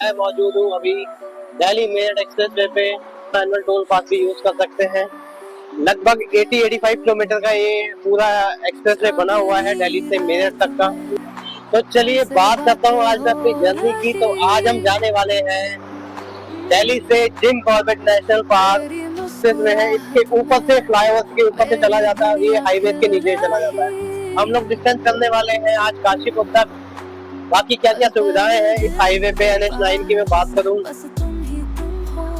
मैं मौजूद हूँ अभी दिल्ली मेरठ एक्सप्रेस वे पे। एनुअल टोल पास भी यूज कर सकते हैं। लगभग 80-85 किलोमीटर का ये पूरा एक्सप्रेस वे बना हुआ है दिल्ली से मेरठ तक का। तो चलिए बात करता हूँ आज मैं अपनी जर्नी की। तो आज हम जाने वाले हैं दिल्ली से Jim Corbett national park. Express way है, इसके ऊपर से फ्लाईओवर के ऊपर से चला जाता है, ये हाईवे के नीचे चला जाता है। हम लोग डिस्टेंस करने वाले हैं आज काशीपुर तक। बाकी क्या क्या सुविधाएं हैं इस हाईवे पे NH9 की मैं बात करूं,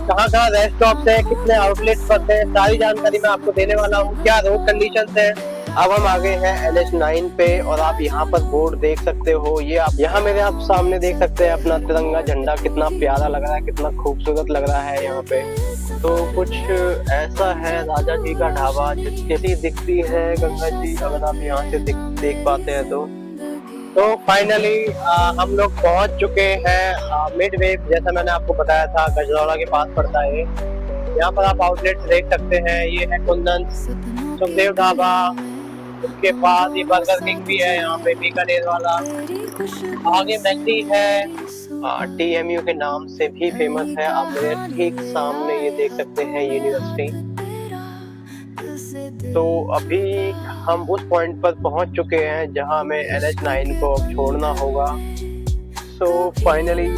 कहाँ कहाँ रेस्ट स्टॉप्स है, कितने आउटलेट्स पर है, सारी जानकारी मैं आपको देने वाला हूँ। क्या रोड कंडीशंस है। अब हम आ गए हैं NH9 पे और आप यहाँ पर बोर्ड देख सकते हो। ये आप यहाँ मेरे आप सामने देख सकते हैं अपना तिरंगा झंडा कितना प्यारा लग रहा है, कितना खूबसूरत लग रहा है यहाँ पे। तो कुछ ऐसा है राजा जी का ढाबा, जिसकी दिखती है गंगा जी, अगर आप यहाँ से देख पाते हैं तो फाइनली हम लोग पहुंच चुके हैं मिडवे। जैसा मैंने आपको बताया था गजरौला के पास पड़ता है। यहाँ पर आप आउटलेट्स देख सकते हैं। ये है कुंदन सुखदेव ढाबा, उसके पास ये बर्गर किंग भी है यहाँ पे, बीकानेर वाला। आगे मैकडी है, TMU के नाम से भी फेमस है। आप मेरे ठीक सामने ये देख सकते हैं यूनिवर्सिटी। तो अभी हम उस पॉइंट पर पहुंच चुके हैं जहां हमें NH9 को अब छोड़ना होगा। So finally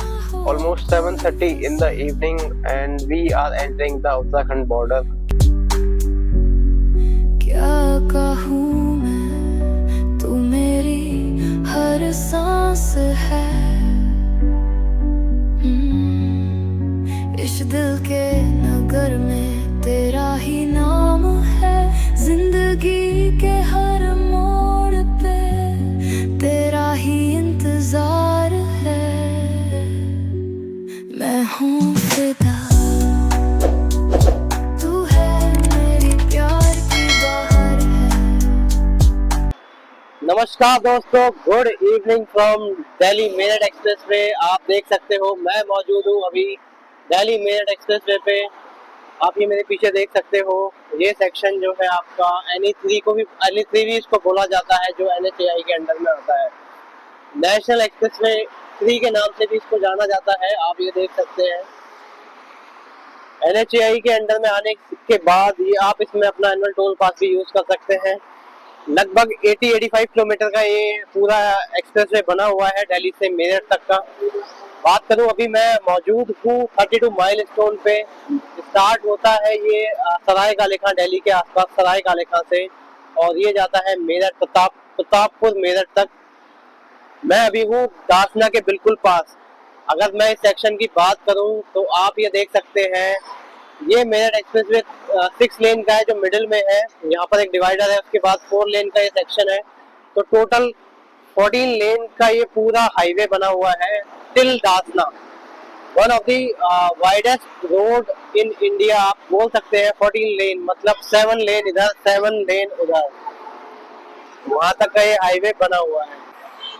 almost 7:30 in the evening and we are entering the Uttarakhand border. क्या कहूँ मैं, तू मेरी हर सांस है। इस दिल के नगर में तेरा ही नाम है। जिंदगी के हर मोड़ पे तेरा ही इंतजार है। मैं हूँ फिदा, तू है मेरी प्यार की बहार है। नमस्कार दोस्तों, good evening from Delhi Meerut express way. आप देख सकते हो मैं मौजूद हूँ अभी दिल्ली मेरठ एक्सप्रेस वे पे। आप ये मेरे पीछे देख सकते हो। ये सेक्शन जो है आपका NE3 को भी, NE3 भी इसको बोला जाता है, जो NHAI के अंडर में आता है। नेशनल एक्सप्रेसवे 3 के नाम से भी इसको जाना जाता है। आप ये देख सकते हैं NHAI के अंडर में आने के बाद ये आप इसमें अपना एनुअल टोल पास भी यूज कर सकते हैं। लगभग 80-85 किलोमीटर का ये पूरा एक्सप्रेसवे बना हुआ है दिल्ली से मेरठ तक का। बात करूं अभी मैं मौजूद हूँ 32 माइल स्टोन पे। स्टार्ट होता है ये सराय काले खां, दिल्ली के आसपास सराय काले खां से, और ये जाता है मेरठ प्रतापपुर मेरठ तक। मैं अभी हूँ दासना के बिल्कुल पास। अगर मैं इस सेक्शन की बात करूं तो आप ये देख सकते हैं, ये मेरठ एक्सप्रेसवे 6 लेन का है जो मिडिल में है। यहाँ पर एक डिवाइडर है, उसके बाद 4 लेन का ये सेक्शन है। तो टोटल 14 लेन का ये पूरा हाईवे बना हुआ है till Dasna. One of the widest road in India आप बोल सकते हैं। 14 लेन मतलब 7 लेन इधर 7 लेन उधर, वहां तक का ये हाईवे बना हुआ है।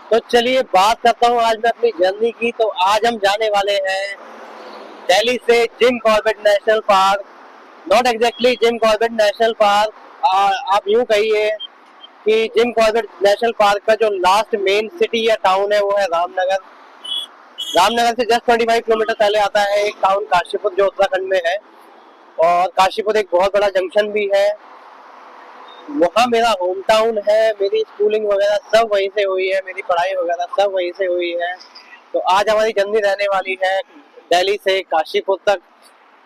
तो चलिए बात करता हूँ आज मैं अपनी जर्नी की। तो आज हम जाने वाले हैं दिल्ली से Jim Corbett national park. Not exactly Jim Corbett national park, आप यूं कहिए कि जिम कॉर्बेट नेशनल पार्क का जो लास्ट मेन सिटी या टाउन है वो है रामनगर। रामनगर से जस्ट 25 किलोमीटर पहले आता है एक टाउन काशीपुर, जो उत्तराखंड में है। और काशीपुर एक बहुत बड़ा जंक्शन भी है, वहाँ मेरा होम टाउन है। मेरी स्कूलिंग वगैरह सब वहीं से हुई है, मेरी पढ़ाई वगैरह सब वहीं से हुई है। तो आज हमारी जर्नी रहने वाली है दिल्ली से काशीपुर तक।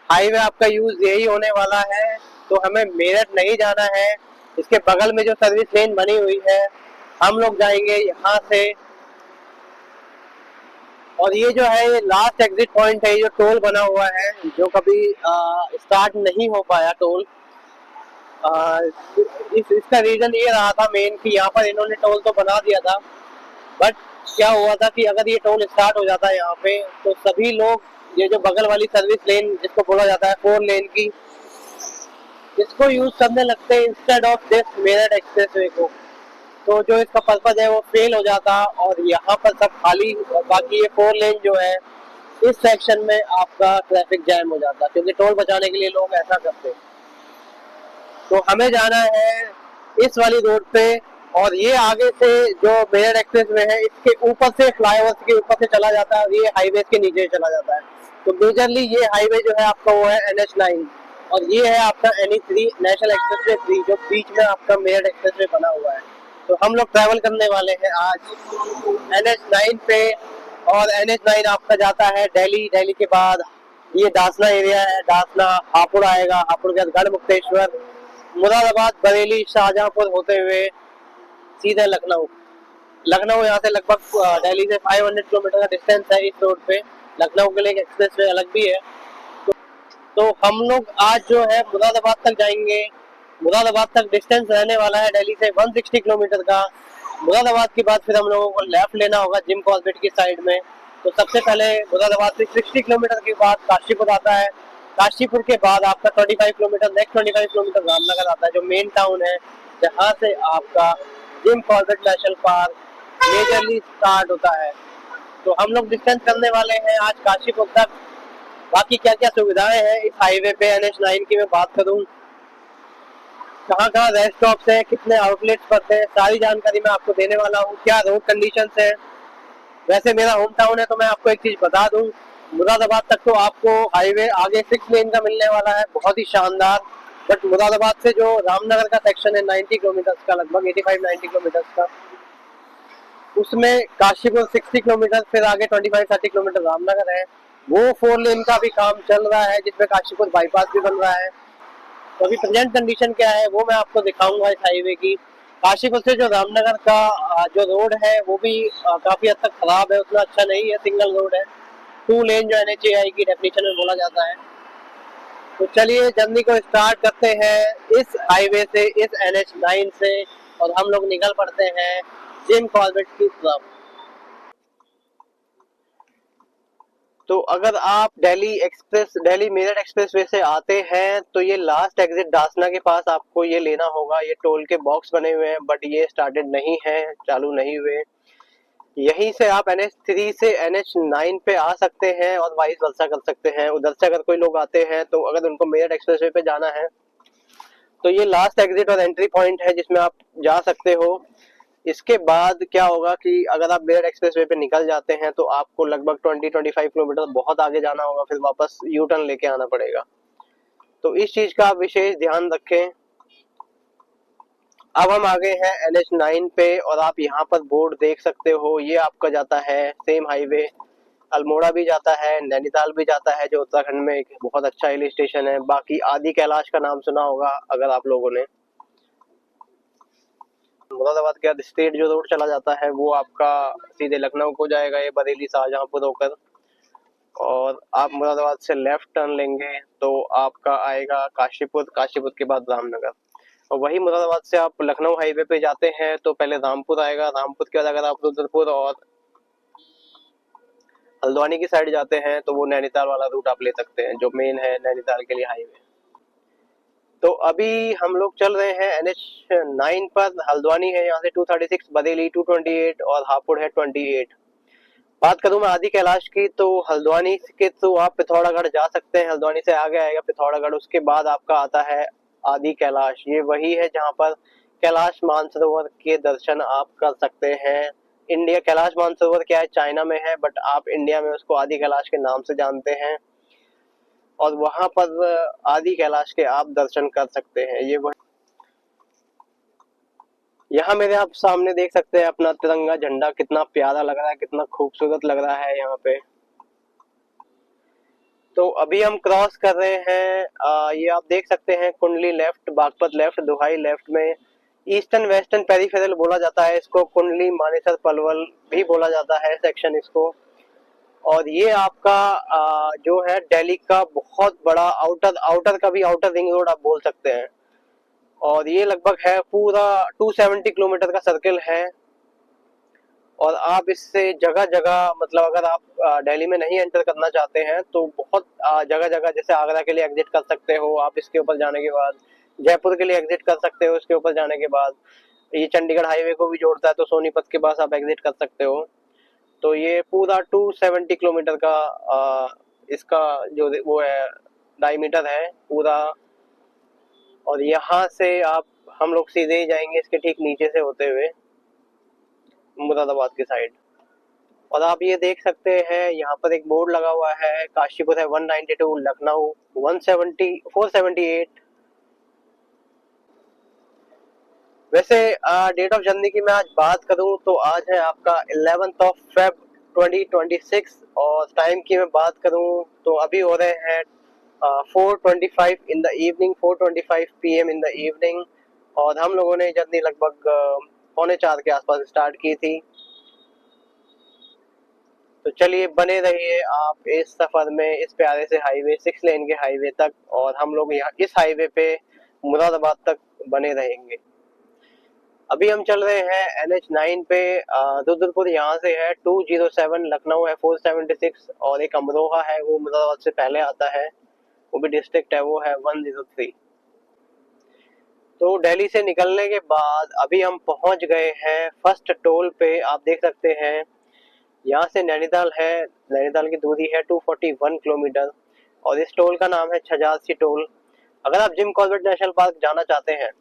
हाईवे आपका यूज यही होने वाला है। तो हमें मेरठ नहीं जाना है, इसके बगल में जो सर्विस लेन बनी हुई है हम लोग जाएंगे यहाँ से। और ये जो है ये लास्ट एग्जिट पॉइंट है, ये जो टोल बना हुआ है जो कभी स्टार्ट नहीं हो पाया टोल। इसका रीजन ये रहा था मेन कि यहाँ पर इन्होंने टोल तो बना दिया था, बट क्या हुआ था कि अगर ये टोल स्टार्ट हो जाता है यहाँ पे तो सभी लोग ये जो बगल वाली सर्विस लेन जिसको बोला जाता है 4 लेन की, इसको यूज करने लगते हैं instead of this Meerut expressway को। तो जो इसका पर्पज है वो फेल हो जाता और यहाँ पर सब खाली, और बाकी ये 4 लेन जो है इस सेक्शन में आपका ट्रैफिक जैम हो जाता, क्योंकि टोल बचाने के लिए लोग ऐसा करते हैं। तो हमें जाना है इस वाली रोड पे और ये आगे से जो मेरठ एक्सप्रेस वे है इसके ऊपर से फ्लाईओवर के ऊपर से चला जाता है और ये हाईवे के नीचे चला जाता है। तो मेजरली ये हाईवे जो है आपका वो है NH9 और ये है आपका NE3 नेशनल एक्सप्रेस वे 3 जो बीच में आपका मेरठ एक्सप्रेस वे बना हुआ है। तो हम लोग ट्रैवल करने वाले हैं आज NH9 पे और NH9 आपका जाता है दिल्ली, दिल्ली के बाद ये दासना एरिया है, दासना हापुड़ आएगा, हापुड़ के बाद गढ़ मुक्तेश्वर, मुरादाबाद, बरेली, शाहजहांपुर होते हुए सीधे लखनऊ। लखनऊ यहाँ से लगभग दिल्ली से 500 किलोमीटर का डिस्टेंस है इस रोड पे। लखनऊ के लिए एक एक्सप्रेस वे अलग भी है। तो हम लोग आज जो है मुरादाबाद तक जाएंगे। मुरादाबाद तक डिस्टेंस रहने वाला है दिल्ली से 160 किलोमीटर का। मुरादाबाद के बाद फिर हम लोगों को लेफ्ट लेना होगा जिम कॉर्बेट की साइड में। तो सबसे पहले मुरादाबाद से 60 किलोमीटर के बाद काशीपुर आता है। काशीपुर के बाद आपका 25 किलोमीटर, नेक्स्ट 25 किलोमीटर रामनगर आता है जो मेन टाउन है, जहाँ से आपका Jim Corbett national park majorly start होता है। तो हम लोग डिस्टेंस करने वाले हैं आज काशीपुर तक। बाकी क्या क्या सुविधाएं हैं इस हाईवे पे NH9 की मैं बात करूं, कहाँ कहाँ रेस्ट स्टॉप्स हैं, कितने आउटलेट्स पड़ते हैं, सारी जानकारी मैं आपको देने वाला हूँ। क्या रोड कंडीशंस है। वैसे मेरा होम टाउन है तो मैं आपको एक चीज बता दूं, मुरादाबाद तक तो आपको हाईवे आगे 6 लेन का मिलने वाला है, बहुत ही शानदार। बट मुरादाबाद से जो रामनगर का सेक्शन है 90 किलोमीटर का, लगभग 85-90 किलोमीटर का, उसमें काशीपुर 60 किलोमीटर, फिर आगे 25-30 किलोमीटर रामनगर है। वो 4 लेन का भी काम चल रहा है जिसमें काशीपुर बाईपास भी बन रहा है। तो अभी प्रेजेंट कंडीशन क्या है वो मैं आपको दिखाऊंगा इस हाईवे की। काशीपुर से जो रामनगर का जो रोड है वो भी काफी हद तक खराब है, उतना अच्छा नहीं है, सिंगल रोड है, 2 लेन जो NHAI की डेफिनेशन में बोला जाता है। तो चलिए जर्नी को स्टार्ट करते हैं इस हाईवे से, इस NH9 से, और हम लोग निकल पड़ते हैं जिम कॉर्बेट की तरफ। तो अगर आप दिल्ली मेरठ एक्सप्रेस वे से आते हैं तो ये लास्ट एग्जिट दासना के पास आपको ये लेना होगा। ये टोल के बॉक्स बने हुए हैं बट ये स्टार्टेड नहीं है, चालू नहीं हुए। यहीं से आप NH3 से NH9 पे आ सकते हैं और वाइस वर्सा कर सकते हैं। उधर से अगर कोई लोग आते हैं तो अगर उनको मेरठ एक्सप्रेस वे पे जाना है तो ये लास्ट एग्जिट और एंट्री पॉइंट है जिसमें आप जा सकते हो। इसके बाद क्या होगा कि अगर आप मेरठ एक्सप्रेस वे पे निकल जाते हैं तो आपको लगभग 20-25 किलोमीटर बहुत आगे जाना होगा, फिर वापस यू टर्न लेके आना पड़ेगा। तो इस चीज का आप विशेष ध्यान रखें। अब हम आ गए हैं NH9 पे और आप यहाँ पर बोर्ड देख सकते हो, ये आपका जाता है सेम हाईवे, अल्मोड़ा भी जाता है, नैनीताल भी जाता है जो उत्तराखंड में एक बहुत अच्छा हिल स्टेशन है। बाकी आदि कैलाश का नाम सुना होगा अगर आप लोगों ने। मुरादाबाद के बाद स्ट्रेट जो रोड चला जाता है वो आपका सीधे लखनऊ को जाएगा, ये बरेली शाहजहांपुर होकर, और आप मुरादाबाद से लेफ्ट टर्न लेंगे तो आपका आएगा काशीपुर, काशीपुर के बाद रामनगर। और वही मुरादाबाद से आप लखनऊ हाईवे पे जाते हैं तो पहले रामपुर आएगा, रामपुर के बाद अगर आप रुद्रपुर और हल्द्वानी की साइड जाते हैं तो वो नैनीताल वाला रूट आप ले सकते हैं जो मेन है नैनीताल के लिए हाईवे। तो अभी हम लोग चल रहे हैं NH9 पर। हल्द्वानी है यहाँ से 236, बरेली 228 और हापुड़ है 28। बात करूं मैं आदि कैलाश की तो हल्द्वानी के तो आप पिथौरागढ़ जा सकते हैं, हल्द्वानी से आगे आएगा पिथौरागढ़, उसके बाद आपका आता है आदि कैलाश। ये वही है जहाँ पर कैलाश मानसरोवर के दर्शन आप कर सकते हैं। इंडिया कैलाश मानसरोवर क्या है, चाइना में है, बट आप इंडिया में उसको आदि कैलाश के नाम से जानते हैं, और वहां पर आदि कैलाश के आप दर्शन कर सकते हैं। ये वही यहाँ मेरे आप सामने देख सकते हैं अपना तिरंगा झंडा, कितना प्यारा लग रहा है, कितना खूबसूरत लग रहा है यहाँ पे। तो अभी हम क्रॉस कर रहे हैं ये आप देख सकते हैं कुंडली लेफ्ट, बागपत लेफ्ट, दुहाई लेफ्ट में। ईस्टर्न वेस्टर्न पेरिफेरल बोला जाता है इसको, कुंडली मानेसर पलवल भी बोला जाता है सेक्शन इसको। और ये आपका जो है दिल्ली का बहुत बड़ा आउटर का भी आउटर रिंग रोड आप बोल सकते हैं। और ये लगभग है पूरा 270 किलोमीटर का सर्किल है। और आप इससे जगह जगह, मतलब अगर आप दिल्ली में नहीं एंटर करना चाहते हैं तो बहुत जगह जगह, जैसे आगरा के लिए एग्जिट कर सकते हो आप इसके ऊपर जाने के बाद, जयपुर के लिए एग्जिट कर सकते हो इसके ऊपर जाने के बाद, ये चंडीगढ़ हाईवे को भी जोड़ता है तो सोनीपत के पास आप एग्जिट कर सकते हो। तो ये पूरा 270 किलोमीटर का इसका जो वो है डायमीटर है पूरा। और यहाँ से आप हम लोग सीधे ही जाएंगे इसके ठीक नीचे से होते हुए मुरादाबाद की साइड। और आप ये देख सकते हैं यहाँ पर एक बोर्ड लगा हुआ है, काशीपुर है 192, लखनऊ 170 478। वैसे डेट ऑफ जर्नी की मैं आज बात करूं तो आज है आपका 11th ऑफ फेब 2026। और टाइम की मैं बात करूं तो अभी हो रहे हैं 4:25 in the evening, 4:25 PM in the evening. और हम लोगों ने जर्नी लगभग 3:45 के आसपास स्टार्ट की थी। तो चलिए बने रहिए आप इस सफर में, इस प्यारे से हाईवे 6 लेन के हाईवे तक, और हम लोग यहाँ इस हाईवे पे मुरादाबाद तक बने रहेंगे। अभी हम चल रहे हैं NH9 पे। रुद्रपुर यहाँ से है 207, लखनऊ है 476, और एक अमरोहा है वो मुरादाबाद से पहले आता है, वो भी डिस्ट्रिक्ट है, वो है 103। तो दिल्ली से निकलने के बाद अभी हम पहुंच गए हैं फर्स्ट टोल पे। आप देख सकते हैं यहाँ से नैनीताल है, नैनीताल की दूरी है 241 किलोमीटर, और इस टोल का नाम है छजासी टोल। अगर आप जिम कॉर्बेट नेशनल पार्क जाना चाहते हैं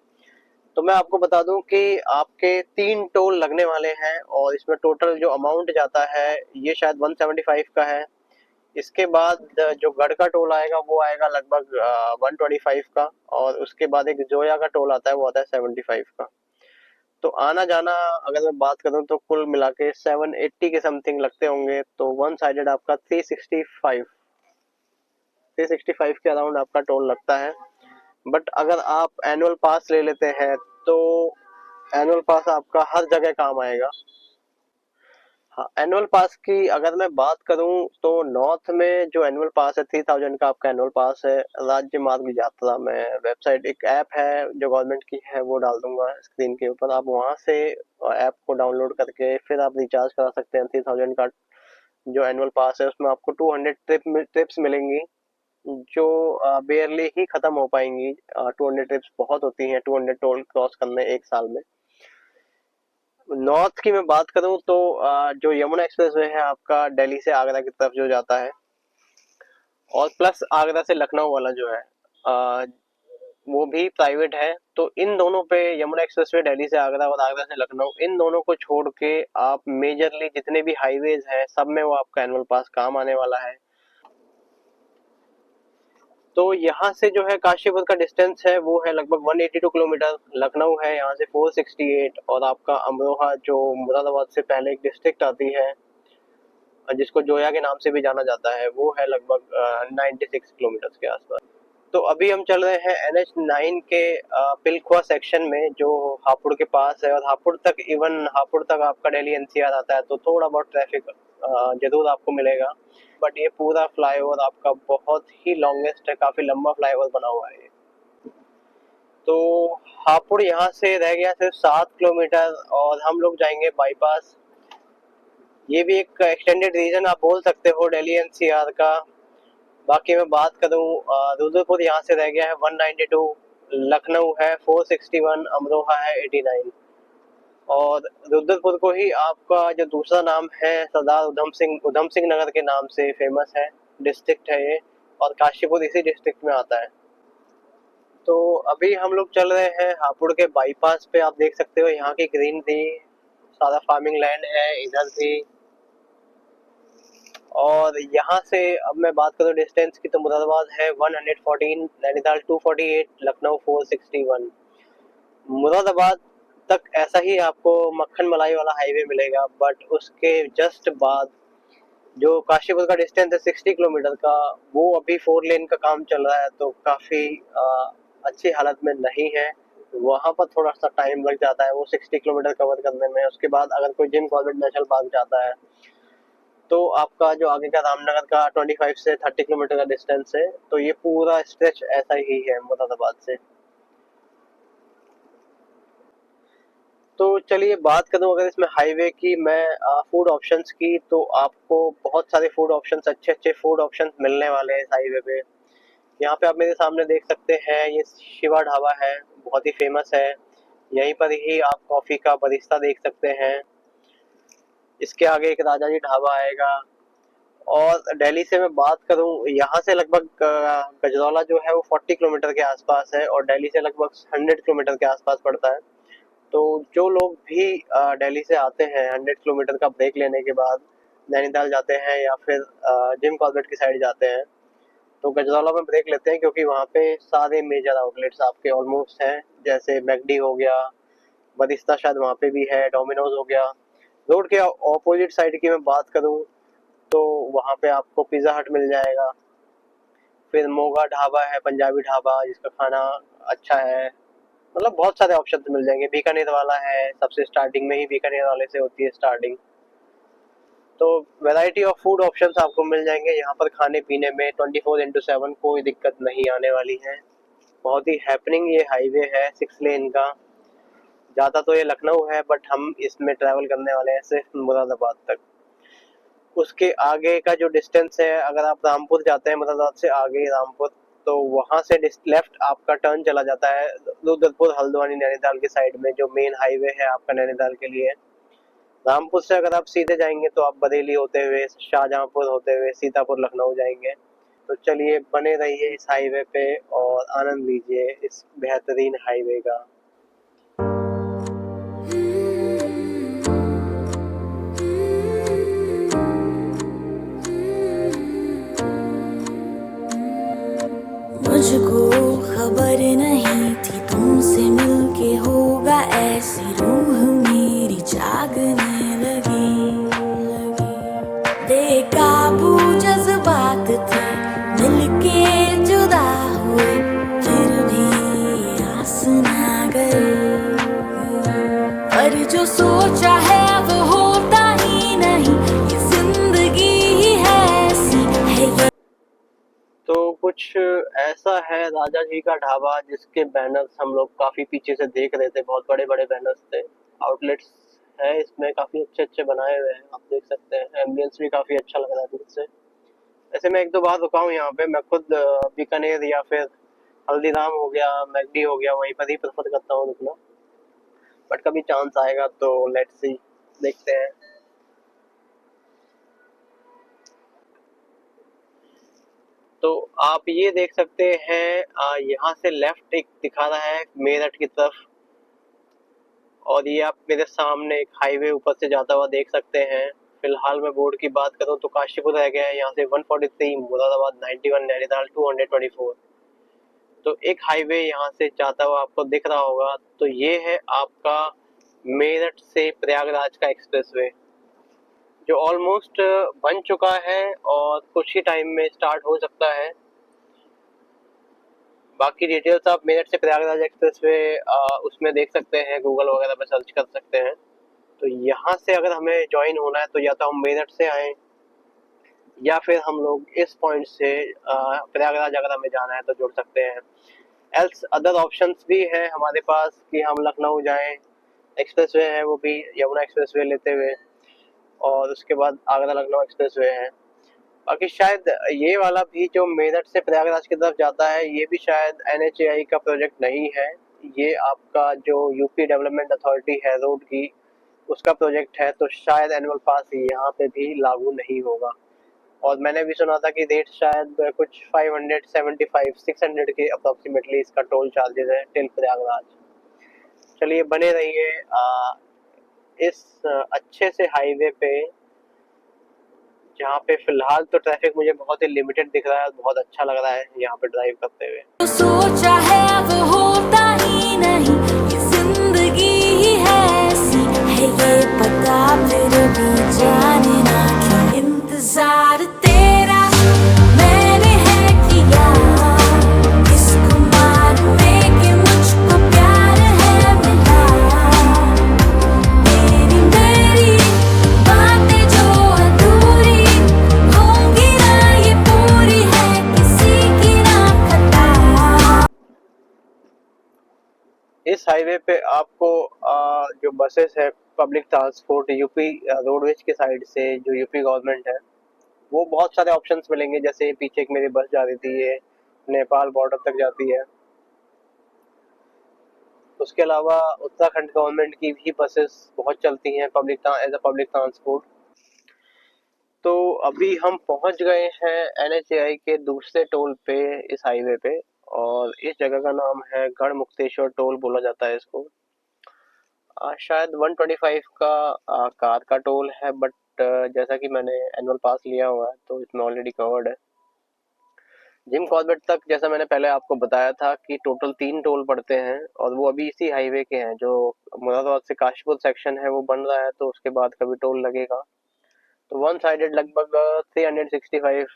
तो मैं आपको बता दूं कि आपके 3 टोल लगने वाले हैं, और इसमें टोटल जो अमाउंट जाता है ये शायद 175 का है। इसके बाद जो गढ़ का टोल आएगा वो आएगा लगभग 125 का, और उसके बाद एक जोया का टोल आता है वो आता है 75 का। तो आना जाना अगर मैं बात करूं तो कुल मिला के 780 के समथिंग लगते होंगे। तो वन साइडेड आपका 365 के अराउंड आपका टोल लगता है। बट अगर आप एनुअल पास ले लेते हैं तो एनुअल पास आपका हर जगह काम आएगा। हाँ, एनुअल पास की अगर मैं बात करूं तो नॉर्थ में जो एनुअल पास है 3000 का आपका एनुअल पास है। राज्य मार्ग यात्रा में वेबसाइट एक ऐप है जो गवर्नमेंट की है, वो डाल दूंगा स्क्रीन के ऊपर, आप वहां से ऐप को डाउनलोड करके फिर आप रिचार्ज करा सकते हैं 3000 का। जो एनुअल पास है उसमें आपको 200 ट्रिप्स मिलेंगी, जो बेयरली ही खत्म हो पाएंगी। 200 ट्रिप्स बहुत होती हैं 200 टोल क्रॉस करने एक साल में। नॉर्थ की मैं बात करूं तो जो यमुना एक्सप्रेसवे है आपका दिल्ली से आगरा की तरफ जो जाता है, और प्लस आगरा से लखनऊ वाला जो है वो भी प्राइवेट है। तो इन दोनों पे यमुना एक्सप्रेसवे दिल्ली से आगरा और आगरा से लखनऊ, इन दोनों को छोड़ के आप मेजरली जितने भी हाईवेज हैं सब में वो आपका एनुअल पास काम आने वाला है। तो यहाँ से जो है काशीपुर का डिस्टेंस है वो है लगभग 182 किलोमीटर, लखनऊ है यहाँ से 468, और आपका अमरोहा जो मुरादाबाद से पहले एक डिस्ट्रिक्ट आती है जिसको जोया के नाम से भी जाना जाता है, वो है लगभग 96 किलोमीटर के आसपास। तो अभी हम चल रहे हैं NH9 के पिलखुआ सेक्शन में जो हापुड़ के पास है, और हापुड़ तक, इवन हापुड़ तक आपका दिल्ली NCR आता है, तो थोड़ा बहुत ट्रैफिक जरूर आपको मिलेगा। बट ये पूरा फ्लाईओवर आपका बहुत ही लॉन्गेस्ट है, काफी लंबा फ्लाईओवर बना हुआ है ये। तो हापुड़ यहाँ से रह गया सिर्फ 7 किलोमीटर, और हम लोग जाएंगे बाईपास। ये भी एक एक्सटेंडेड रीजन आप बोल सकते हो दिल्ली NCR का। बाकी मैं बात करूं रुद्रपुर यहाँ से रह गया है 192, लखनऊ है 461, अमरोहा है 89, और रुद्रपुर को ही आपका जो दूसरा नाम है सरदार उधम सिंह नगर के नाम से फेमस है, डिस्ट्रिक्ट है ये, और काशीपुर इसी डिस्ट्रिक्ट में आता है। तो अभी हम लोग चल रहे हैं हापुड़ के बाईपास पे। आप देख सकते हो यहाँ की ग्रीनरी, सारा फार्मिंग लैंड है इधर भी। और यहाँ से अब मैं बात करूँ डिस्टेंस की तो मुरादाबाद है 114, नैनीताल 248, लखनऊ 461। मुरादाबाद तक ऐसा ही आपको मक्खन मलाई वाला हाईवे मिलेगा, बट उसके जस्ट बाद जो काशीपुर का डिस्टेंस है 60 किलोमीटर का, वो अभी 4 लेन का काम चल रहा है, तो काफी अच्छी हालत में नहीं है। वहां पर थोड़ा सा टाइम लग जाता है वो 60 किलोमीटर कवर करने में। उसके बाद अगर कोई जिम कॉर्बेट नेशनल पार्क जाता है तो आपका जो आगे का रामनगर का 25 से 30 किलोमीटर का डिस्टेंस है, तो ये पूरा स्ट्रेच ऐसा ही है मुरादाबाद से। तो चलिए बात करूं अगर इसमें हाईवे की मैं फूड ऑप्शंस की, तो आपको बहुत सारे फूड ऑप्शंस, अच्छे अच्छे फूड ऑप्शंस मिलने वाले हैं इस हाईवे पे। यहाँ पे आप मेरे सामने देख सकते हैं ये शिवा ढाबा है, बहुत ही फेमस है। यहीं पर ही आप कॉफी का बरिस्ता देख सकते हैं। इसके आगे एक राजा जी ढाबा आएगा, और दिल्ली से मैं बात करूं, यहाँ से लगभग गजरौला जो है वो 40 किलोमीटर के आसपास है और दिल्ली से लगभग 100 किलोमीटर के आसपास पड़ता है। तो जो लोग भी दिल्ली से आते हैं 100 किलोमीटर का ब्रेक लेने के बाद नैनीताल जाते हैं या फिर जिम कॉर्बेट की साइड जाते हैं, तो गजरौला में ब्रेक लेते हैं क्योंकि वहाँ पे सारे मेजर आउटलेट्स आपके ऑलमोस्ट हैं, जैसे मैकडी हो गया, बरिस्ता शायद वहाँ पे भी है, डोमिनोज हो गया। रोड के ऑपोजिट साइड की मैं बात करूँ तो वहाँ पे आपको पिज़्ज़ा हट मिल जाएगा, फिर मोगा ढाबा है, पंजाबी ढाबा जिसका खाना अच्छा है। मतलब बहुत सारे ऑप्शन मिल जाएंगे। बीकानेर वाला है, सबसे स्टार्टिंग में ही बीकानेर वाले से होती है स्टार्टिंग। तो वैरायटी ऑफ फूड ऑप्शंस आपको मिल जाएंगे यहाँ पर, खाने पीने में 24/7 कोई दिक्कत नहीं आने वाली है। बहुत ही हैपनिंग ये हाईवे है 6 लेन का। ज़्यादा तो ये लखनऊ है बट हम इसमें ट्रैवल करने वाले हैं सिर्फ मुरादाबाद तक। उसके आगे का जो डिस्टेंस है, अगर आप रामपुर जाते हैं मुरादाबाद से आगे रामपुर, तो वहां से लेफ्ट आपका टर्न चला जाता है रुद्रपुर हल्द्वानी नैनीताल की साइड में, जो मेन हाईवे है आपका नैनीताल के लिए। रामपुर से अगर आप सीधे जाएंगे तो आप बरेली होते हुए, शाहजहांपुर होते हुए सीतापुर लखनऊ जाएंगे। तो चलिए बने रहिए इस हाईवे पे और आनंद लीजिए इस बेहतरीन हाईवे का। मुझको खबर नहीं थी तुमसे मिलके होगा ऐसी रूह मेरी जागने लगी। बेकाबू जज्बात थे मिलके जुदा हुए, फिर भी आस ना गए। पर जो सोचा है वो होता ही नहीं, ये जिंदगी ही है ऐसी है ये। तो कुछ ऐसा है राजा जी का ढाबा, जिसके बैनर्स हम लोग काफी पीछे से देख रहे थे, बहुत बड़े बड़े बैनर्स थे। आउटलेट्स है इसमें, काफी अच्छे अच्छे बनाए हुए हैं, आप देख सकते हैं। एम्बियंस भी काफी अच्छा लग रहा है दूर से। ऐसे मैं एक दो बार रुका हूँ यहाँ पे। मैं खुद बीकानेर या फिर हल्दीराम हो गया, मैकडी हो गया, वहीं पर ही प्रेफर करता हूँ रुकना। बट कभी चांस आएगा तो लेट्स सी, देखते हैं। तो आप ये देख सकते हैं, यहाँ से लेफ्ट एक दिखा रहा है मेरठ की तरफ, और ये आप मेरे सामने एक हाईवे ऊपर से जाता हुआ देख सकते हैं। फिलहाल मैं बोर्ड की बात करूँ तो काशीपुर रह गया है यहाँ से 143, मुरादाबाद 91, नैनीताल 224। तो एक हाईवे यहाँ से जाता हुआ आपको दिख रहा होगा। तो ये है आपका मेरठ से प्रयागराज का एक्सप्रेसवे, जो ऑलमोस्ट बन चुका है और कुछ ही टाइम में स्टार्ट हो सकता है। बाकी डिटेल्स आप मेरठ से प्रयागराज एक्सप्रेसवे उसमें देख सकते हैं, गूगल वगैरह पे सर्च कर सकते हैं। तो यहाँ से अगर हमें ज्वाइन होना है तो या तो हम मेरठ से आए, या फिर हम लोग इस पॉइंट से प्रयागराज अगर हमें जाना है तो जुड़ सकते हैं। एल्स अदर ऑप्शंस भी है हमारे पास कि हम लखनऊ जाएं, एक्सप्रेसवे है वो भी, यमुना एक्सप्रेसवे लेते हुए, और उसके बाद आगरा लखनऊ एक्सप्रेसवे है। बाकी शायद ये वाला भी जो मेरठ से प्रयागराज की तरफ जाता है, ये भी शायद NHAI का प्रोजेक्ट नहीं है। ये आपका जो यूपी डेवलपमेंट अथॉरिटी है रोड की, उसका प्रोजेक्ट है। तो शायद एनुअल पास यहाँ पे भी लागू नहीं होगा। और मैंने भी सुना था कि रेट शायद कुछ 575-600 के अप्रोक्सीमेटली इसका टोल चार्जेस है टिल प्रयागराज। चलिए बने रहिए इस अच्छे से हाईवे पे, जहाँ पे फिलहाल तो ट्रैफिक मुझे बहुत ही लिमिटेड दिख रहा है, बहुत अच्छा लग रहा है यहाँ पे ड्राइव करते हुए। जो सोचा है वो होता ही नहीं, ये जिंदगी ही है ऐसी है ये पता, फिर भी जाने ना क्यों इंतजार तेरा मैंने है किया। इस खुमार में कि मुझको प्यार है मिला, मेरी बातें जो अधूरी होंगी ना ये पूरी है किसी की ना खता। इस हाईवे पे आपको जो बसेस है, पब्लिक ट्रांसपोर्ट यूपी रोडवेज के साइड से, जो यूपी गवर्नमेंट है, वो बहुत सारे ऑप्शंस मिलेंगे। जैसे पीछे एक मेरी बस जा रही थी, ये नेपाल बॉर्डर तक जाती है। उसके अलावा उत्तराखंड गवर्नमेंट की भी बसेस बहुत चलती हैं public as a public transport. तो अभी हम पहुंच गए हैं NHAI के दूसरे टोल पे इस हाईवे पे, और इस जगह का नाम है गढ़मुक्तेश्वर टोल बोला जाता है इसको। शायद 125 का कार का टोल है, बट जैसा कि मैंने एनुअल पास लिया हुआ है तो इसमें ऑलरेडी कवर्ड है। जिम कॉर्बेट तक जैसा मैंने पहले आपको बताया था कि टोटल 3 टोल पड़ते हैं, और वो अभी इसी हाईवे के हैं। जो मुरादाबाद से काशीपुर सेक्शन है वो बन रहा है, तो उसके बाद कभी टोल लगेगा। तो वन साइडेड लगभग 365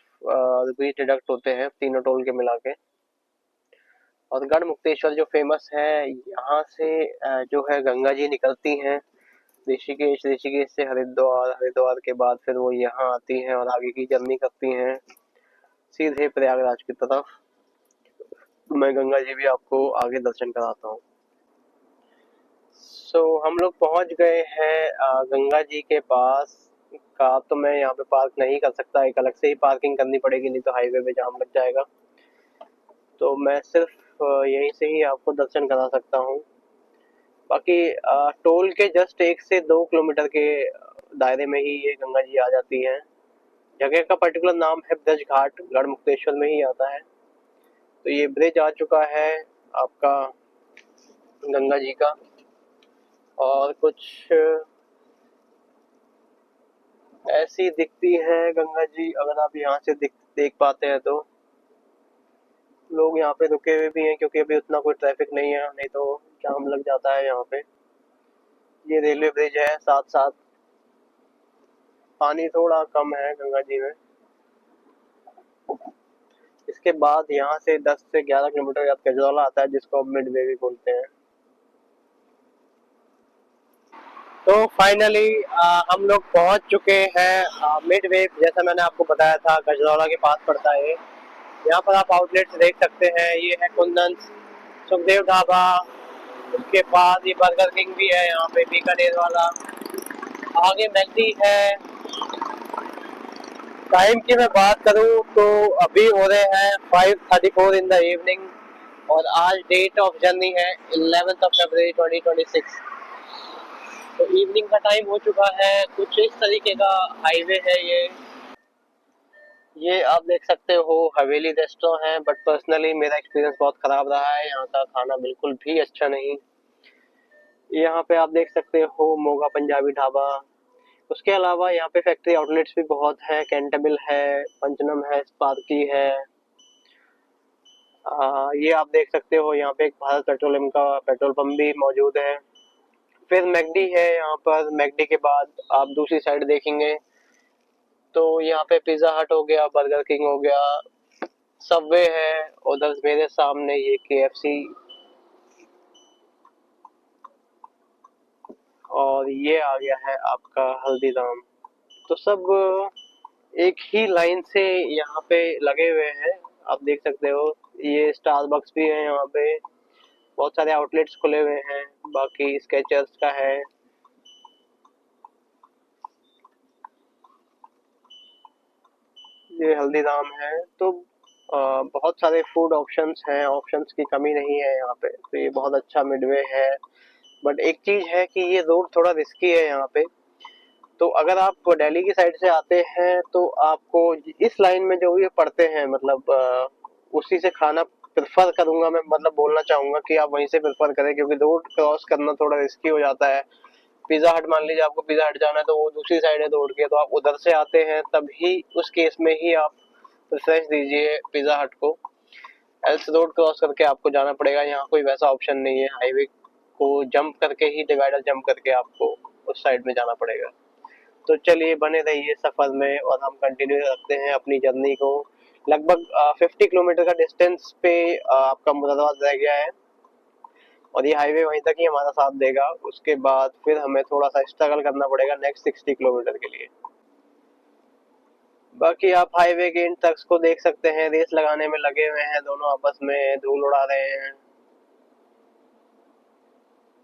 रुपीज डिडक्ट होते हैं तीनों टोल के मिला के। और गढ़ मुक्तेश्वर जो फेमस है, यहाँ से जो है गंगा जी निकलती हैं ऋषिकेश, ऋषिकेश से हरिद्वार, हरिद्वार के बाद फिर वो यहाँ आती हैं और आगे की जर्नी करती हैं सीधे प्रयागराज की तरफ। मैं गंगा जी भी आपको आगे दर्शन कराता हूँ। हम लोग पहुँच गए हैं गंगा जी के पास। कार तो मैं यहाँ पे पार्क नहीं कर सकता, एक अलग से ही पार्किंग करनी पड़ेगी, नहीं तो हाईवे पे जाम लग जाएगा। तो मैं सिर्फ यहीं से ही आपको दर्शन करा सकता हूँ। बाकी टोल के जस्ट 1 से 2 किलोमीटर के दायरे में ही ये गंगा जी आ जाती हैं। जगह का पर्टिकुलर नाम है ब्रज घाट, गढ़ मुक्तेश्वर में ही आता है। तो ये ब्रिज आ चुका है आपका गंगा जी का, और कुछ ऐसी दिखती है गंगा जी। अगर आप यहाँ से देख पाते हैं तो लोग यहाँ पे रुके हुए भी हैं, क्योंकि अभी उतना कोई ट्रैफिक नहीं है, नहीं तो जाम लग जाता है यहाँ पे। ये रेलवे ब्रिज है, साथ साथ पानी थोड़ा कम है गंगा जी में। इसके बाद यहाँ से 10 से 11 किलोमीटर का गजरौला आता है, जिसको अब मिडवे भी बोलते हैं। तो फाइनली हम लोग पहुंच चुके हैं मिडवे। जैसा मैंने आपको बताया था गजरौला के पास पड़ता है। यहाँ पर आप आउटलेट्स देख सकते हैं। ये है कुंदन, सुखदेव ढाबा, उसके बाद ये बर्गर किंग भी है यहाँ पे, बीकानेर वाला, आगे मैकडी है। टाइम की मैं बात करूँ तो अभी हो रहे हैं 5:34 इन द इवनिंग, और आज डेट ऑफ जर्नी है 11 फरवरी 2026। तो इवनिंग का टाइम हो चुका है। कुछ इस तरीके का हाईवे है ये आप देख सकते हो। हवेली रेस्टोरेंट है, बट पर्सनली मेरा एक्सपीरियंस बहुत खराब रहा है। यहाँ का खाना बिल्कुल भी अच्छा नहीं। यहाँ पे आप देख सकते हो मोगा पंजाबी ढाबा। उसके अलावा यहाँ पे फैक्ट्री आउटलेट्स भी बहुत है, कैंटेबल है, पंचनम है, स्पार्की है। ये आप देख सकते हो यहाँ पे एक भारत पेट्रोलियम का पेट्रोल पंप भी मौजूद है। फिर मैकडी है यहाँ पर। मैकडी के बाद आप दूसरी साइड देखेंगे तो यहाँ पे पिज्जा हट हो गया, बर्गर किंग हो गया, सबवे है। उधर मेरे सामने ये KFC, और ये आ गया है आपका हल्दीराम। तो सब एक ही लाइन से यहाँ पे लगे हुए हैं, आप देख सकते हो। ये स्टारबक्स भी है यहाँ पे, बहुत सारे आउटलेट्स खुले हुए हैं। बाकी स्केचर्स का है। ये हल्दीराम है। तो बहुत सारे फूड ऑप्शंस हैं, ऑप्शंस की कमी नहीं है यहाँ पे। तो ये बहुत अच्छा मिडवे है। बट एक चीज है कि ये रोड थोड़ा रिस्की है यहाँ पे। तो अगर आप दिल्ली की साइड से आते हैं तो आपको इस लाइन में जो ये पड़ते हैं, मतलब उसी से खाना प्रेफर करूंगा मैं, मतलब बोलना चाहूंगा कि आप वहीं से प्रेफर करें, क्योंकि रोड क्रॉस करना थोड़ा रिस्की हो जाता है। पिज्जा हट, मान लीजिए आपको पिज्जा हट जाना है तो वो दूसरी साइड है रोड के, तो आप उधर से आते हैं तभी उस केस में ही आप प्रेफरेंस दीजिए पिज्जा हट को। एल्स रोड क्रॉस करके आपको जाना पड़ेगा। यहाँ कोई वैसा ऑप्शन नहीं है, हाईवे को जंप करके ही, डिवाइडर जंप करके आपको उस साइड में जाना पड़ेगा। तो चलिए बने रहिए सफर में, और हम कंटिन्यू रखते हैं अपनी जर्नी को। लगभग 50 किलोमीटर का डिस्टेंस पे आपका मुरादाबाद रह गया है, और ये हाईवे वहीं तक ही हमारा साथ देगा। उसके बाद फिर हमें थोड़ा सा स्ट्रगल करना पड़ेगा नेक्स्ट 60 किलोमीटर के लिए। बाकी आप हाईवे के इन ट्रक्स को देख सकते हैं, रेस लगाने में लगे हुए हैं, दोनों आपस में धूल उड़ा रहे हैं।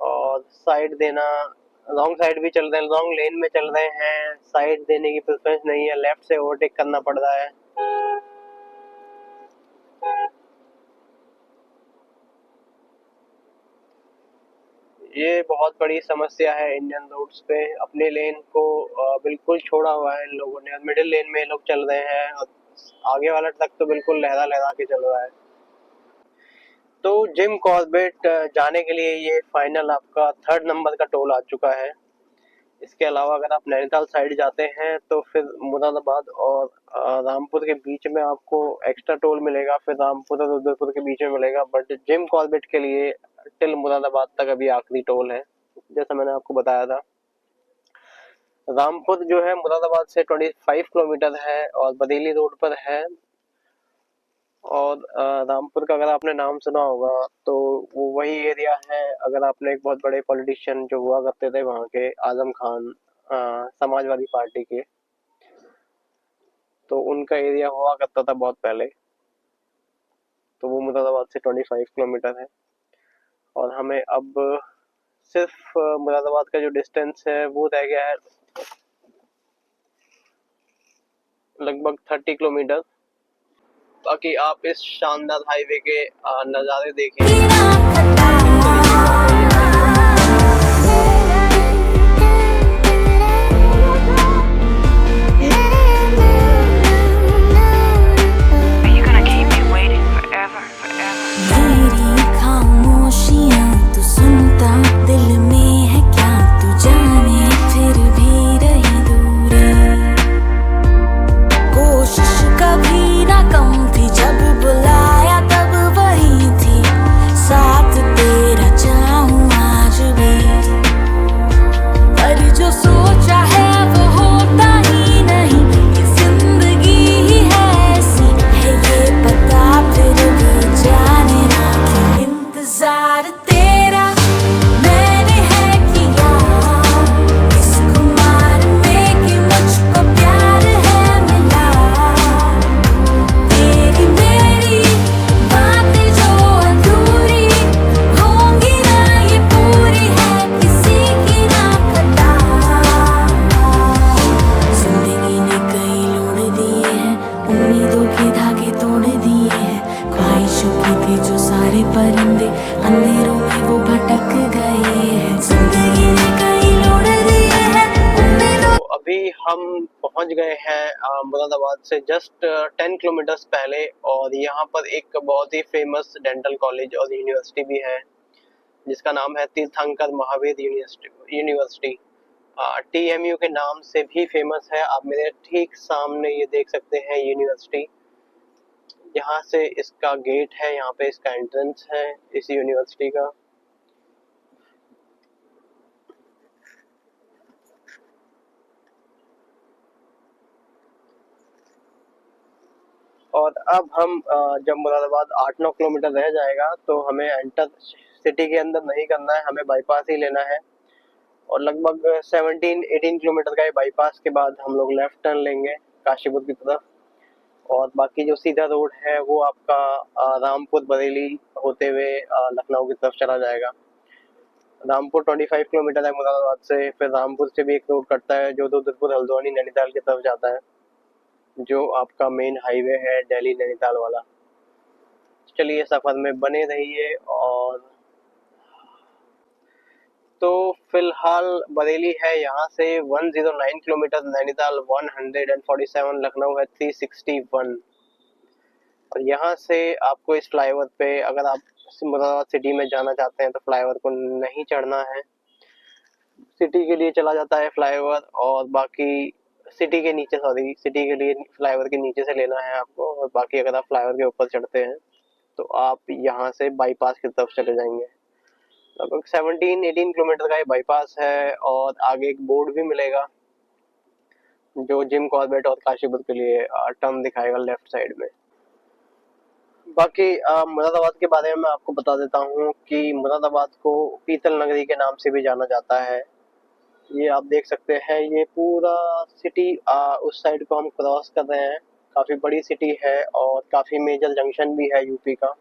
और साइड देना, रॉन्ग साइड भी चल रहे हैं, रॉन्ग लेन में चल रहे हैं, साइड देने की प्रेफरेंस नहीं है, लेफ्ट से ओवरटेक करना पड़ रहा है। ये बहुत बड़ी समस्या है इंडियन रोड्स पे। अपनी लेन को बिल्कुल छोड़ा हुआ है इन लोगों ने, मिडिल लेन में लोग चल रहे हैं और आगे वाला ट्रक तो बिल्कुल लहरा लहरा के चल रहा है। तो जिम कॉर्बेट जाने के लिए ये फाइनल आपका 3rd नंबर का टोल आ चुका है। इसके अलावा अगर आप नैनीताल साइड जाते हैं तो फिर मुरादाबाद और रामपुर के बीच में आपको एक्स्ट्रा टोल मिलेगा, फिर रामपुर और रुद्रपुर के बीच में मिलेगा। बट जिम कॉर्बेट के लिए टिल मुरादाबाद तक अभी आखिरी टोल है, जैसा मैंने आपको बताया था। रामपुर जो है मुरादाबाद से 25 किलोमीटर है और बरेली रोड पर है। और रामपुर का अगर आपने नाम सुना होगा तो वो वही एरिया है। अगर आपने एक बहुत बड़े पॉलिटिशियन जो हुआ करते थे वहाँ के, आजम खान, समाजवादी पार्टी के, तो उनका एरिया हुआ करता था बहुत पहले। तो वो मुरादाबाद से 25 किलोमीटर है और हमें अब सिर्फ मुरादाबाद का जो डिस्टेंस है वो रह गया है लगभग 30 किलोमीटर। ताकि आप इस शानदार हाईवे के नज़ारे देखें। हम पहुंच गए हैं मुरादाबाद से जस्ट 10 किलोमीटर पहले और यहाँ पर एक बहुत ही फेमस डेंटल कॉलेज और यूनिवर्सिटी भी है जिसका नाम है तीर्थंकर महावीर यूनिवर्सिटी। TMU के नाम से भी फेमस है। आप मेरे ठीक सामने ये देख सकते हैं यूनिवर्सिटी। यहाँ से इसका गेट है, यहाँ पे इसका एंट्रेंस है इस यूनिवर्सिटी का। और अब हम जब मुरादाबाद 8-9 किलोमीटर रह जाएगा तो हमें एंटर सिटी के अंदर नहीं करना है, हमें बाईपास ही लेना है। और लगभग 17-18 किलोमीटर का ये बाईपास के बाद हम लोग लेफ्ट टर्न लेंगे काशीपुर की तरफ। और बाकी जो सीधा रोड है वो आपका रामपुर बरेली होते हुए लखनऊ की तरफ चला जाएगा। रामपुर 25 किलोमीटर है मुरादाबाद से। फिर रामपुर से भी एक रोड कटता है जो रुद्रपुर हल्द्वानी नैनीताल की तरफ जाता है, जो आपका मेन हाईवे है दिल्ली नैनीताल वाला। चलिए सफर में बने रहिए। और तो फिलहाल बरेली है यहाँ से 109 किलोमीटर, नैनीताल 147, लखनऊ है 361। और यहाँ से आपको इस फ्लाईओवर पे, अगर आप मुरादाबाद सिटी में जाना चाहते हैं तो फ्लाईओवर को नहीं चढ़ना है। सिटी के लिए चला जाता है फ्लाईओवर और बाकी सिटी के नीचे, सिटी के लिए फ्लाईओवर के नीचे से लेना है आपको। और बाकी अगर आप फ्लाईओवर के ऊपर चढ़ते हैं तो आप यहाँ से बाईपास की तरफ चले जाएंगे। लगभग 17-18 किलोमीटर का ये बाईपास है और आगे एक बोर्ड भी मिलेगा जो जिम कॉर्बेट और काशीपुर के लिए टर्न दिखाएगा लेफ्ट साइड में। बाकी मुरादाबाद के बारे में मैं आपको बता देता हूँ कि मुरादाबाद को पीतल नगरी के नाम से भी जाना जाता है। ये आप देख सकते हैं, ये पूरा सिटी उस साइड को हम क्रॉस कर रहे हैं। काफी बड़ी सिटी है और काफी मेजर जंक्शन भी है यूपी का।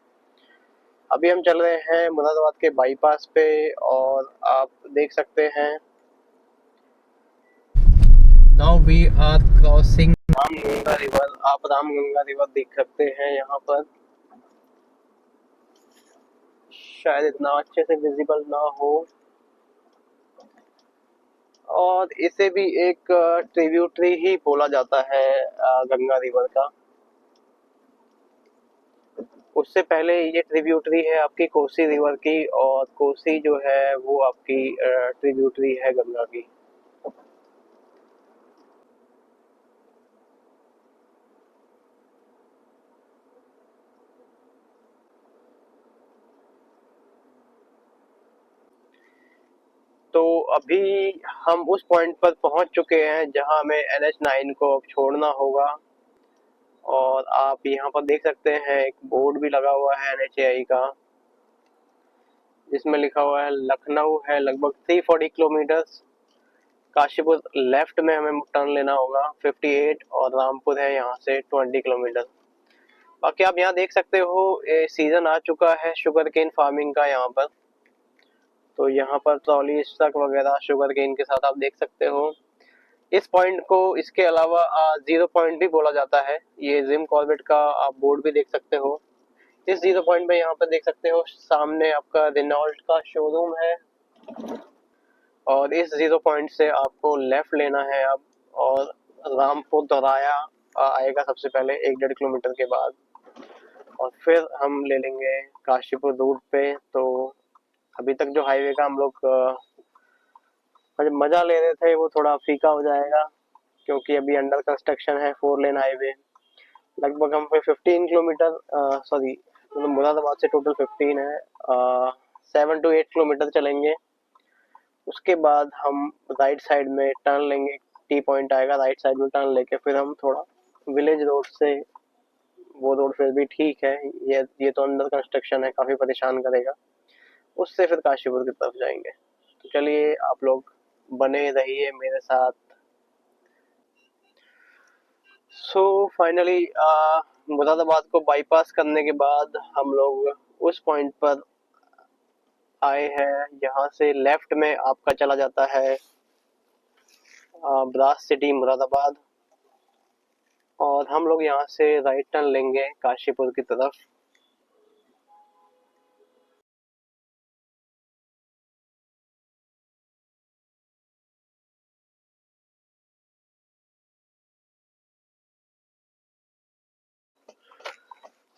अभी हम चल रहे हैं मुरादाबाद के बाईपास पे और आप देख सकते हैं now we are crossing Ramganga river. आप रामगंगा रिवर देख सकते हैं यहाँ पर, शायद इतना अच्छे से विजिबल ना हो। और इसे भी एक ट्रिब्यूटरी ही बोला जाता है गंगा रिवर का। उससे पहले ये ट्रिब्यूटरी है आपकी कोसी रिवर की, और कोसी जो है वो आपकी ट्रिब्यूटरी है गंगा की। तो अभी हम उस पॉइंट पर पहुंच चुके हैं जहां हमें NH9 को अब छोड़ना होगा। और आप यहाँ पर देख सकते हैं एक बोर्ड भी लगा हुआ है NHAI का, जिसमें लिखा हुआ है लखनऊ है लगभग 340 किलोमीटर, काशीपुर लेफ्ट में हमें टर्न लेना होगा 58, और रामपुर है यहाँ से 20 किलोमीटर। बाकी आप यहाँ देख सकते हो ये सीजन आ चुका है शुगर केन फार्मिंग का यहाँ पर। तो यहाँ पर ट्रॉली स्ट्रक वगैरह शुगर केन के साथ आप देख सकते हो। इस पॉइंट को इसके अलावा जीरो पॉइंट भी बोला जाता है। ये जिम कॉर्बेट का आप बोर्ड भी देख सकते हो। इस जीरो पॉइंट पे यहाँ पर देख सकते हो सामने आपका रेनॉल्ट का शोरूम है, और इस जीरो पॉइंट से आपको लेफ्ट लेना है अब, और रामपुर दोराया आएगा सबसे पहले 1-1.5 किलोमीटर के बाद, और फिर हम ले लेंगे काशीपुर रूट पे। तो अभी तक जो हाईवे का हम लोग मजा ले रहे थे वो थोड़ा फीका हो जाएगा, क्योंकि अभी अंडर कंस्ट्रक्शन है 4 लेन हाईवे। लगभग हम 15 किलोमीटर सॉरी मतलब मुरादाबाद से टोटल 15 है, 7 to 8 किलोमीटर चलेंगे। उसके बाद हम राइट साइड में टर्न लेंगे, टी पॉइंट आएगा, राइट साइड में टर्न लेके फिर हम थोड़ा विलेज रोड से, वो रोड फिर भी ठीक है, ये तो अंडर कंस्ट्रक्शन है, काफी परेशान करेगा, उससे फिर काशीपुर की तरफ जाएंगे। तो चलिए आप लोग बने रहिए मेरे साथ। सो फाइनली मुरादाबाद को बाईपास करने के बाद हम लोग उस पॉइंट पर आए हैं। यहाँ से लेफ्ट में आपका चला जाता है ब्रास सिटी मुरादाबाद, और हम लोग यहाँ से राइट टर्न लेंगे काशीपुर की तरफ।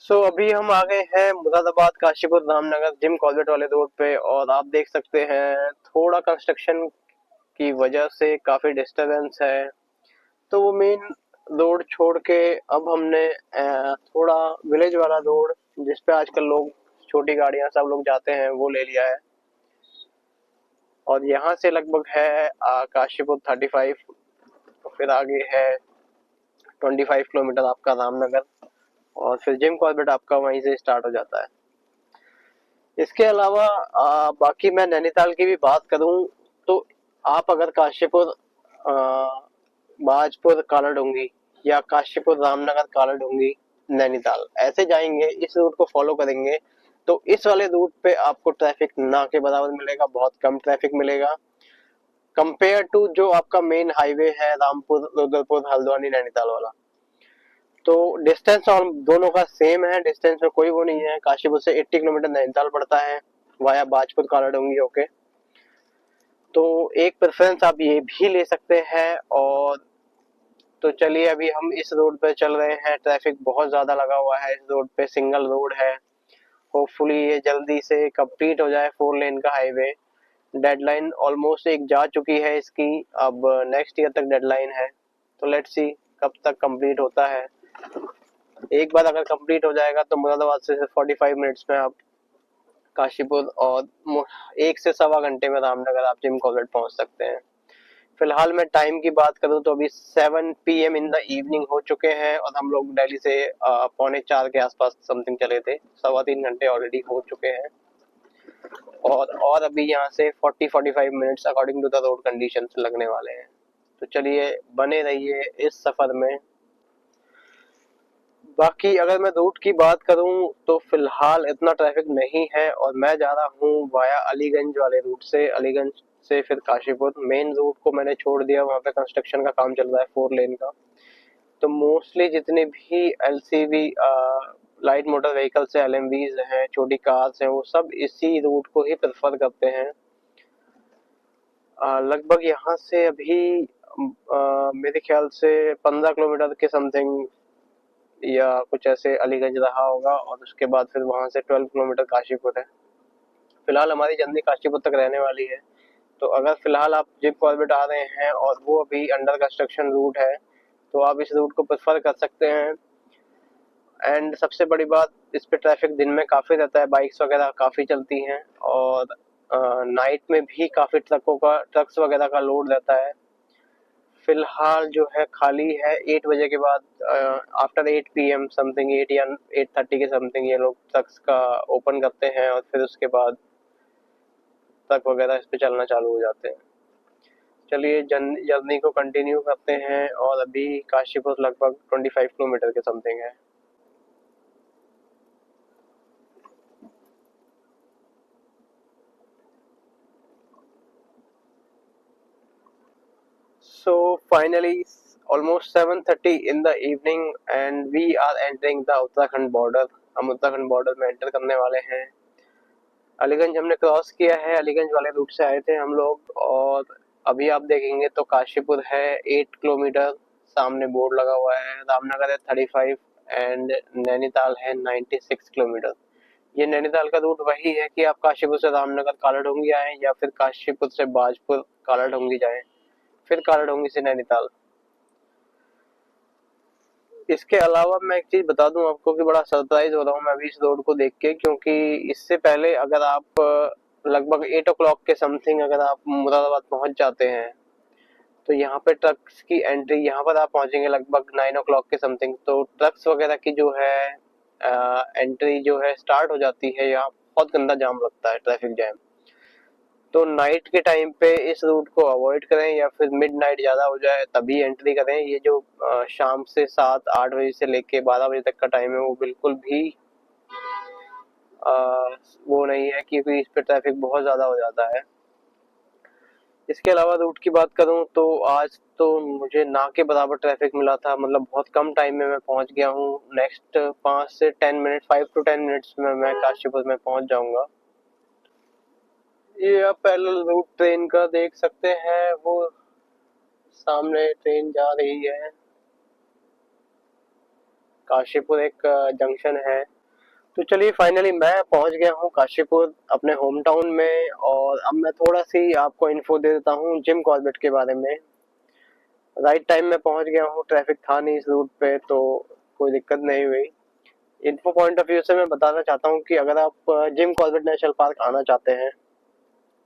अभी हम आ गए हैं मुरादाबाद काशीपुर रामनगर जिम कॉर्बेट वाले रोड पे, और आप देख सकते हैं थोड़ा कंस्ट्रक्शन की वजह से काफी डिस्टरबेंस है। तो वो मेन रोड छोड़ के अब हमने थोड़ा विलेज वाला रोड, जिसपे आजकल लोग छोटी गाड़ियां सब लोग जाते हैं, वो ले लिया है। और यहाँ से लगभग है काशीपुर 35, तो फिर आगे है 25 किलोमीटर आपका रामनगर, और फिर जिम कॉर्बेट आपका वहीं से स्टार्ट हो जाता है। इसके अलावा बाकी मैं नैनीताल की भी बात करूं तो आप अगर काशीपुर बाजपुर कालाडूंगी या काशीपुर रामनगर कालाडूंगी नैनीताल ऐसे जाएंगे, इस रूट को फॉलो करेंगे, तो इस वाले रूट पे आपको ट्रैफिक ना के बराबर मिलेगा, बहुत कम ट्रैफिक मिलेगा कंपेयर टू जो आपका मेन हाईवे है रामपुर रुद्रपुर हल्द्वानी नैनीताल वाला। तो डिस्टेंस और दोनों का सेम है, डिस्टेंस में कोई वो नहीं है। काशीपुर से 80 किलोमीटर नैनीताल पड़ता है वाया बाजपुर कालाडूंगी होके। तो एक प्रेफरेंस आप ये भी ले सकते हैं। और तो चलिए अभी हम इस रोड पे चल रहे हैं, ट्रैफिक बहुत ज्यादा लगा हुआ है इस रोड पे, सिंगल रोड है। होपफुली ये जल्दी से कंप्लीट हो जाए 4 लेन का हाईवे। डेडलाइन ऑलमोस्ट एक जा चुकी है इसकी, अब नेक्स्ट ईयर तक डेडलाइन है, तो लेट्स सी कब तक कंप्लीट होता है। एक बार अगर कंप्लीट हो जाएगा तो मुरादाबाद से 45 मिनट्स में आप काशीपुर, और 1 से 1.25 घंटे में रामनगर आप जिम कॉर्बेट पहुंच सकते हैं। फिलहाल मैं टाइम की बात करूं तो अभी 7 PM इन द इवनिंग हो चुके हैं, और हम लोग दिल्ली से 3:45 के आसपास समथिंग चले थे, 3.25 घंटे ऑलरेडी हो चुके हैं। और अभी यहाँ से 40-45 minutes according to the road conditions लगने वाले हैं। तो चलिए बने रहिए इस सफर में। बाकी अगर मैं रूट की बात करूं तो फिलहाल इतना ट्रैफिक नहीं है, और मैं जा रहा हूं वाया अलीगंज वाले रूट से। अलीगंज से फिर काशीपुर, मेन रूट को मैंने छोड़ दिया, वहां पे कंस्ट्रक्शन का काम चल रहा है 4 लेन का। तो मोस्टली जितने भी LCV लाइट मोटर व्हीकल्स है, LMVs हैं, छोटी कार्स हैं, वो सब इसी रूट को ही प्रेफर करते हैं। लगभग यहाँ से अभी मेरे ख्याल से 15 किलोमीटर के समथिंग या कुछ ऐसे अलीगंज रहा होगा, और उसके बाद फिर वहाँ से 12 किलोमीटर काशीपुर है। फिलहाल हमारी जर्नी काशीपुर तक रहने वाली है। तो अगर फिलहाल आप जिम कॉर्बेट आ रहे हैं और वो अभी अंडर कंस्ट्रक्शन रूट है, तो आप इस रूट को प्रेफर कर सकते हैं। एंड सबसे बड़ी बात, इस पे ट्रैफिक दिन में काफ़ी रहता है, बाइक्स वगैरह काफ़ी चलती हैं, और नाइट में भी काफ़ी ट्रक्स वगैरह का लोड रहता है। फिलहाल जो है खाली है 8 बजे के बाद, आफ्टर 8 PM समथिंग, 8 या 8:30 के समथिंग ये लोग ट्रक्स का ओपन करते हैं, और फिर उसके बाद ट्रक वगैरह इस पे चलना चालू हो जाते हैं। चलिए जर्नी को कंटिन्यू करते हैं, और अभी काशीपुर लगभग 25 किलोमीटर के समथिंग है। So finally, almost 7:30 in the evening and we are entering the Uttarakhand border. हम उत्तराखंड बॉर्डर में एंटर करने वाले हैं। अलीगंज हमने क्रॉस किया है, अलीगंज वाले रूट से आए थे हम लोग, और अभी आप देखेंगे तो काशीपुर है 8 किलोमीटर, सामने बोर्ड लगा हुआ है। रामनगर है 35 एंड नैनीताल है 96 किलोमीटर। ये नैनीताल का रूट वही है कि आप काशीपुर से रामनगर कालाढूंगी आए, या फिर काशीपुर से बाजपुर कालाढूंगी जाएं, फिर कालाढूंगी से नैनीताल। इसके अलावा मैं एक चीज बता दूं आपको कि बड़ा सरप्राइज हो रहा हूं मैं अभी इस रोड को देख के, क्योंकि इससे पहले अगर आप लगभग 8 o'clock के समथिंग अगर आप मुरादाबाद पहुंच जाते हैं, तो यहाँ पे ट्रक्स की एंट्री, यहाँ पर आप पहुंचेंगे लगभग 9 o'clock के समथिंग, तो ट्रक्स वगैरह की जो है एंट्री जो है स्टार्ट हो जाती है। यहाँ बहुत गंदा जाम लगता है, ट्रैफिक जैम। तो नाइट के टाइम पे इस रूट को अवॉइड करें, या फिर मिड नाइट ज़्यादा हो जाए तभी एंट्री करें। ये जो शाम से 7-8 बजे से लेके 12 बजे तक का टाइम है, वो बिल्कुल भी वो नहीं है, क्योंकि इस पे ट्रैफिक बहुत ज़्यादा हो जाता है। इसके अलावा रूट की बात करूं तो आज तो मुझे ना के बराबर ट्रैफिक मिला था, मतलब बहुत कम टाइम में मैं पहुंच गया हूं। नेक्स्ट 5 से 10 मिनट, 5 to 10 मिनट्स में मैं काशीपुर में पहुंच जाऊंगा। ये आप पैरेलल रूट ट्रेन का देख सकते हैं, वो सामने ट्रेन जा रही है। काशीपुर एक जंक्शन है। तो चलिए फाइनली मैं पहुंच गया हूं काशीपुर अपने होम टाउन में, और अब मैं थोड़ा सी आपको इन्फो दे देता हूं जिम कॉर्बेट के बारे में। राइट टाइम में पहुंच गया हूं, ट्रैफिक था नहीं इस रूट पे, तो कोई दिक्कत नहीं हुई। इन्फो पॉइंट ऑफ व्यू से मैं बताना चाहता हूं कि अगर आप जिम कॉर्बेट नेशनल पार्क आना चाहते हैं,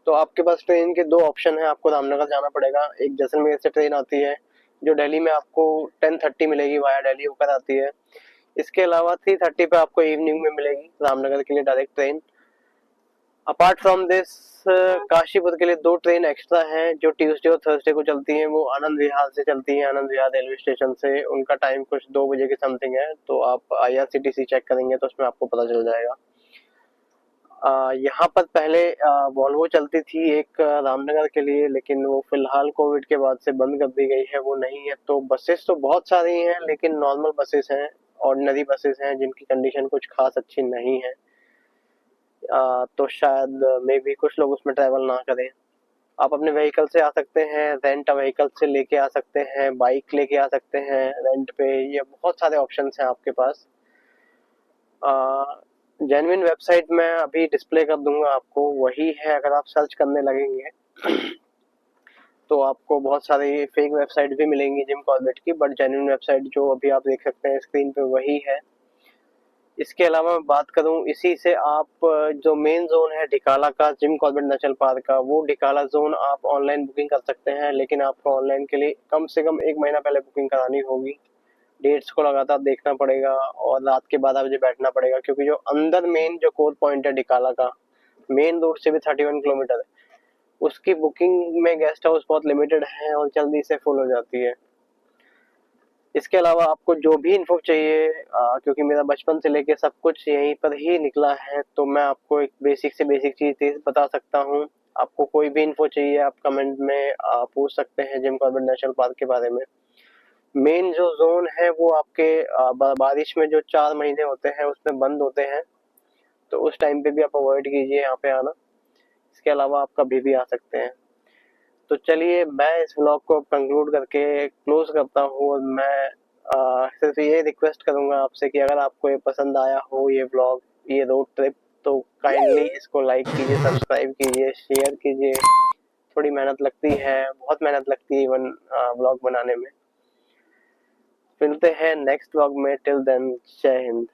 तो आपके पास ट्रेन के 2 ऑप्शन है। आपको रामनगर जाना पड़ेगा, एक जैसलमेर से ट्रेन आती है जो दिल्ली में आपको 10:30 मिलेगी, वाया दिल्ली होकर आती है। इसके अलावा 3:30 पे आपको इवनिंग में मिलेगी रामनगर के लिए direct train. Apart from this, Kashipur के लिए 2 ट्रेन एक्स्ट्रा हैं जो ट्यूसडे और थर्सडे को चलती हैं। वो आनंद विहार से चलती हैं, आनंद विहार रेलवे स्टेशन से। उनका टाइम कुछ 2 बजे के समथिंग है, तो आप IRCTC चेक करेंगे तो उसमें आपको पता चल जाएगा। यहाँ पर पहले वॉल्वो चलती थी एक रामनगर के लिए, लेकिन वो फिलहाल कोविड के बाद से बंद कर दी गई है, वो नहीं है। तो बसेस तो बहुत सारी हैं, लेकिन नॉर्मल बसेस हैं, ऑर्डिनरी बसेस हैं जिनकी कंडीशन कुछ खास अच्छी नहीं है। तो शायद मे भी कुछ लोग उसमें ट्रैवल ना करें। आप अपने व्हीकल से आ सकते हैं, रेंट व्हीकल से लेके आ सकते हैं, बाइक लेके आ सकते हैं रेंट पे। ये बहुत सारे ऑप्शंस हैं आपके पास। जेन्युइन वेबसाइट मैं अभी डिस्प्ले कर दूंगा आपको, वही है। अगर आप सर्च करने लगेंगे तो आपको बहुत सारी फेक वेबसाइट भी मिलेंगी जिम कॉर्बेट की, बट जेन्युइन वेबसाइट जो अभी आप देख सकते हैं स्क्रीन पे वही है। इसके अलावा मैं बात करूं इसी से, आप जो मेन जोन है डिकाला का, जिम कॉर्बेट नेशनल पार्क का, वो डिकाला जोन आप ऑनलाइन बुकिंग कर सकते हैं, लेकिन आपको ऑनलाइन के लिए कम से कम 1 महीना पहले बुकिंग करानी होगी। डेट्स को लगातार देखना पड़ेगा, और रात के 12 बजे बैठना पड़ेगा, क्योंकि जो अंदर मेन जो कोर पॉइंट है डिकाला का, मेन रोड से भी 31 किलोमीटर है, उसकी बुकिंग में गेस्ट हाउस बहुत लिमिटेड है और जल्दी से फुल हो जाती है। इसके अलावा आपको जो भी इन्फो चाहिए, क्योंकि मेरा बचपन से लेके सब कुछ यहीं पर ही निकला है, तो मैं आपको एक बेसिक से बेसिक चीज बता सकता हूँ। आपको कोई भी इन्फो चाहिए आप कमेंट में पूछ सकते हैं जिम कॉर्बेट नेशनल पार्क के बारे में। मेन जो जोन है वो आपके बारिश में जो 4 महीने होते हैं उसमें बंद होते हैं, तो उस टाइम पे भी आप अवॉइड कीजिए यहाँ पे आना। इसके अलावा आप कभी भी आ सकते हैं। तो चलिए मैं इस व्लॉग को कंक्लूड करके क्लोज करता हूँ, और मैं सिर्फ ये रिक्वेस्ट करूंगा आपसे कि अगर आपको ये पसंद आया हो ये व्लॉग, ये रोड ट्रिप, तो काइंडली इसको लाइक कीजिए, सब्सक्राइब कीजिए, शेयर कीजिए। थोड़ी मेहनत लगती है, बहुत मेहनत लगती है इवन व्लॉग बनाने में। मिलते हैं नेक्स्ट व्लॉग में, टिल देन जय हिंद।